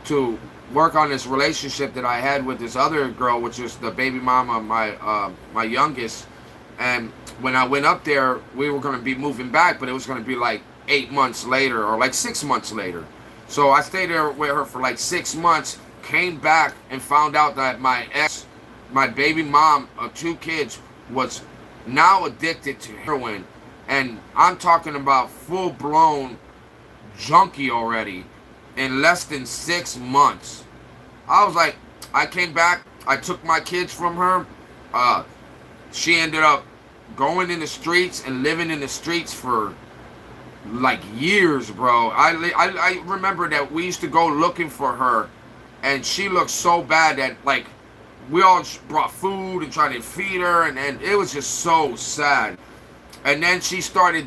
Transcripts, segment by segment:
to work on this relationship that I had with this other girl, which is the baby mama, my youngest. And when I went up there, we were going to be moving back, but it was going to be like 8 months later or like 6 months later. So I stayed there with her for like 6 months, came back and found out that my ex, my baby mom of 2 kids, was now addicted to heroin. And I'm talking about full blown junkie already in less than 6 months. I was like, I came back, I took my kids from her. She ended up going in the streets and living in the streets for like years, bro. I remember that we used to go looking for her, and she looked so bad that like we all brought food and tried to feed her, and it was just so sad. And then she started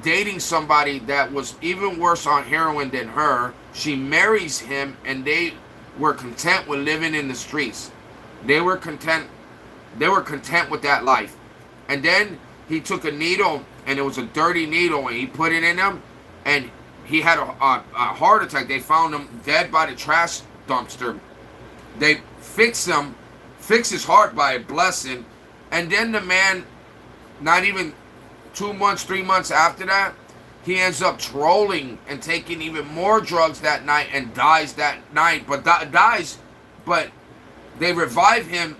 dating somebody that was even worse on heroin than her. She marries him, and they were content with living in the streets. They were content. They were content with that life. And then he took a needle, and it was a dirty needle, and he put it in him, and he had a heart attack. They found him dead by the trash dumpster. They fixed his heart by a blessing, and then the man, not even 2 months, 3 months after that, he ends up trolling and taking even more drugs that night and dies that night. But dies, but they revive him.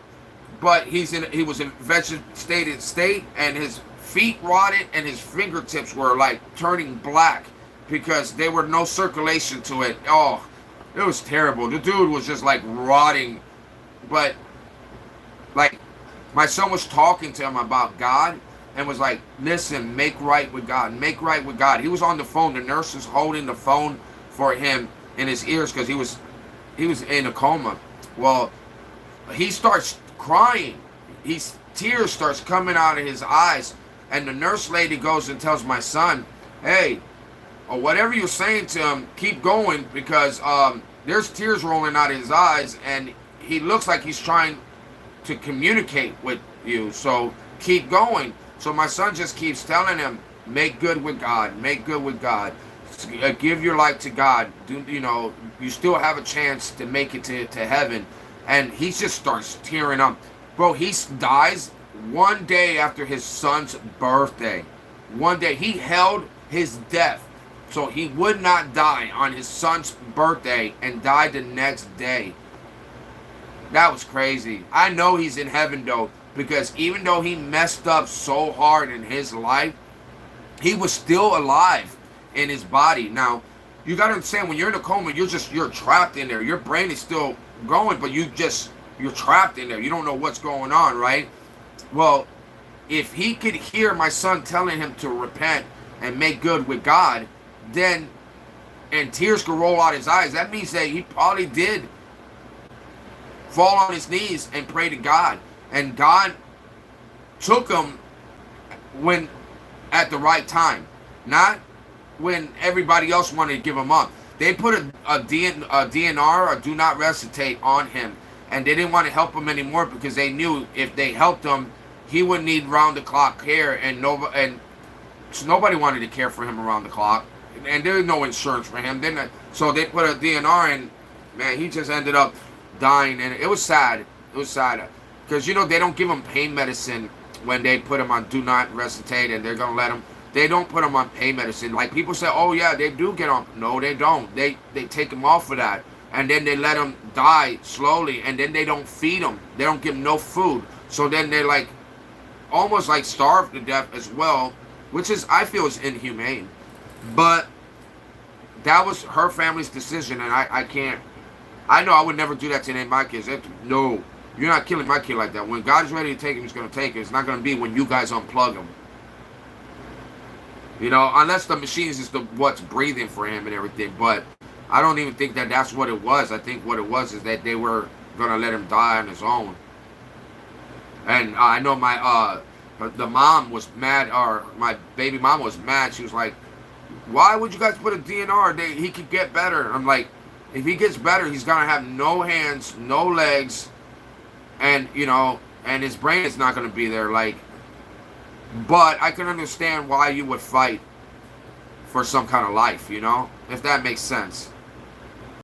But he was in vegetated state, and his feet rotted, and his fingertips were like turning black because there were no circulation to it. Oh, it was terrible. The dude was just like rotting. But like, my son was talking to him about God and was like, listen, make right with God. Make right with God. He was on the phone. The nurse was holding the phone for him in his ears because he was in a coma. Well, he starts crying. Tears starts coming out of his eyes. And the nurse lady goes and tells my son, hey, or whatever you're saying to him, keep going, because there's tears rolling out of his eyes, and he looks like he's trying to communicate with you. So keep going. So my son just keeps telling him, make good with God, make good with God, give your life to God. You still have a chance to make it to heaven. And he just starts tearing up. Bro, he dies one day after his son's birthday. One day. He held his death so he would not die on his son's birthday, and died the next day. That was crazy. I know he's in heaven though, because even though he messed up so hard in his life, he was still alive in his body. Now, you gotta understand, when you're in a coma, you're trapped in there. Your brain is still going, but you're trapped in there. You don't know what's going on, right? Well, if he could hear my son telling him to repent and make good with God, then, and tears could roll out his eyes, that means that he probably did fall on his knees and pray to God. And God took him when at the right time, not when everybody else wanted to give him up. They put a DNR, a do not resuscitate, on him, and they didn't want to help him anymore because they knew if they helped him, he would need round-the-clock care, and nobody wanted to care for him around the clock, and there was no insurance for him. So they put a DNR, and man, he just ended up dying, and it was sad. It was sad because they don't give him pain medicine when they put him on do not resuscitate, and they're gonna let him. They don't put him on pain medicine. Like people say, oh yeah, they do get on. No, they don't. They take him off of that, and then they let him die slowly, and then they don't feed him. They don't give him no food. So then they like almost like starve to death as well, which is, I feel, is inhumane. But that was her family's decision, and I can't. I know I would never do that to any of my kids. No, you're not killing my kid like that. When God is ready to take him, he's going to take him. It's not going to be when you guys unplug him. Unless the machines is what's breathing for him and everything. But I don't even think that that's what it was. I think what it was is that they were going to let him die on his own. And I know the mom was mad, or my baby mom was mad. She was like, why would you guys put a DNR? He could get better. I'm like, if he gets better, he's going to have no hands, no legs, and, and his brain is not going to be there. Like, but I can understand why you would fight for some kind of life, if that makes sense.